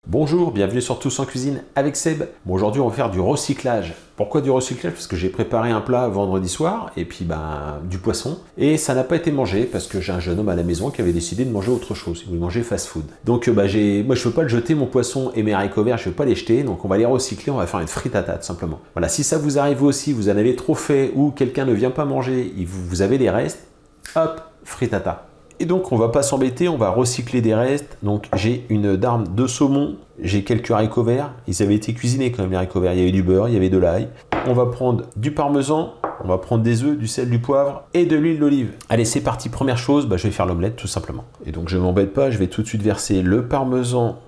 Bonjour, bienvenue sur Tous en Cuisine avec Seb. Bon, aujourd'hui on va faire du recyclage. Pourquoi du recyclage? Parce que j'ai préparé un plat vendredi soir et puis du poisson et ça n'a pas été mangé parce que j'ai un jeune homme à la maison qui avait décidé de manger autre chose. Il voulait manger fast food. Donc moi je ne veux pas le jeter, mon poisson et mes haricots verts, je ne veux pas les jeter, donc on va les recycler, on va faire une frittata tout simplement. Voilà, si ça vous arrive aussi, vous en avez trop fait ou quelqu'un ne vient pas manger, vous avez des restes, hop, frittata. Et donc on va pas s'embêter, on va recycler des restes. Donc j'ai une darme de saumon, j'ai quelques haricots verts, ils avaient été cuisinés quand même les haricots verts, il y avait du beurre, il y avait de l'ail. On va prendre du parmesan, on va prendre des œufs, du sel, du poivre et de l'huile d'olive. Allez, c'est parti, première chose, je vais faire l'omelette tout simplement. Et donc je ne m'embête pas, je vais tout de suite verser le parmesan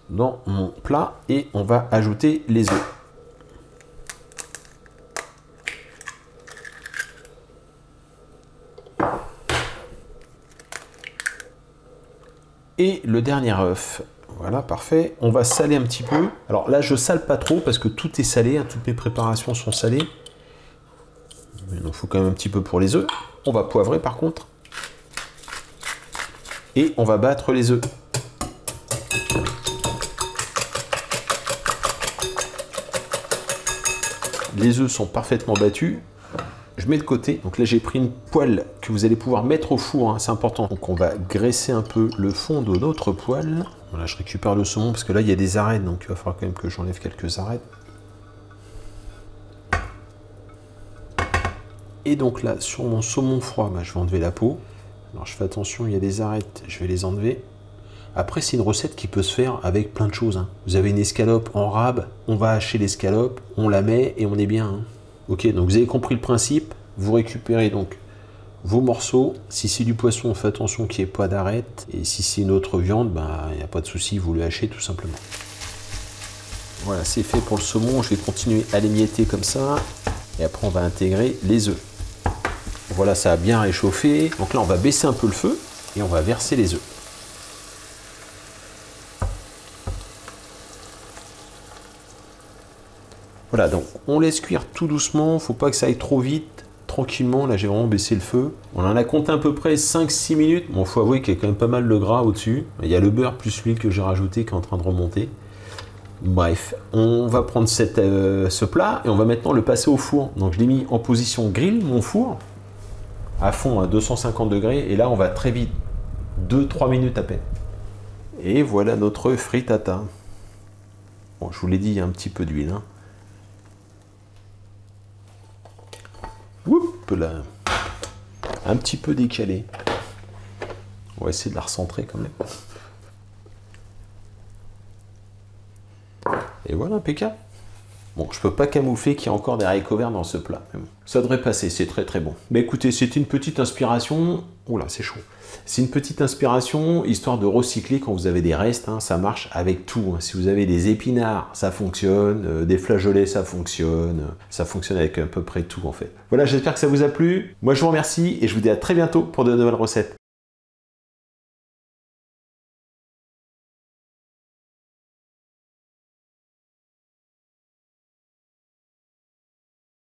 dans mon plat et on va ajouter les œufs. Et le dernier œuf, voilà, parfait. On va saler un petit peu. Alors là, je sale pas trop parce que tout est salé, hein, toutes mes préparations sont salées. Mais il en faut quand même un petit peu pour les œufs. On va poivrer par contre. Et on va battre les œufs. Les œufs sont parfaitement battus. Je mets de côté. Donc là, j'ai pris une poêle que vous allez pouvoir mettre au four, hein, c'est important. Donc on va graisser un peu le fond de notre poêle. Voilà, je récupère le saumon parce que là, il y a des arêtes, donc il va falloir quand même que j'enlève quelques arêtes. Et donc là, sur mon saumon froid, je vais enlever la peau. Alors je fais attention, il y a des arêtes, je vais les enlever. Après, c'est une recette qui peut se faire avec plein de choses, hein. Vous avez une escalope en rab, on va hacher l'escalope, on la met et on est bien, hein. Ok, donc vous avez compris le principe, vous récupérez donc vos morceaux. Si c'est du poisson, faites attention qu'il n'y ait pas d'arête. Et si c'est une autre viande, il n'y a pas de souci, vous le hachez tout simplement. Voilà, c'est fait pour le saumon. Je vais continuer à l'émietter comme ça. Et après, on va intégrer les œufs. Voilà, ça a bien réchauffé. Donc là, on va baisser un peu le feu et on va verser les œufs. Voilà, donc on laisse cuire tout doucement, il ne faut pas que ça aille trop vite, tranquillement. Là, j'ai vraiment baissé le feu. On en a compté à peu près 5-6 minutes. Bon, il faut avouer qu'il y a quand même pas mal de gras au-dessus. Il y a le beurre plus l'huile que j'ai rajouté qui est en train de remonter. Bref, on va prendre ce plat et on va maintenant le passer au four. Donc je l'ai mis en position grill, mon four, à fond à 250 degrés. Et là, on va très vite, 2-3 minutes à peine. Et voilà notre frittata. Bon, je vous l'ai dit, il y a un petit peu d'huile, hein. Oups là, un petit peu décalé. On va essayer de la recentrer quand même. Et voilà, impeccable. Bon, je peux pas camoufler qu'il y a encore des haricots verts dans ce plat. Mais bon, ça devrait passer, c'est très très bon. Mais écoutez, c'était une petite inspiration. Oula, c'est chaud. C'est une petite inspiration, histoire de recycler quand vous avez des restes, hein, ça marche avec tout, hein. Si vous avez des épinards, ça fonctionne, des flageolets, ça fonctionne avec à peu près tout en fait. Voilà, j'espère que ça vous a plu. Moi, je vous remercie et je vous dis à très bientôt pour de nouvelles recettes.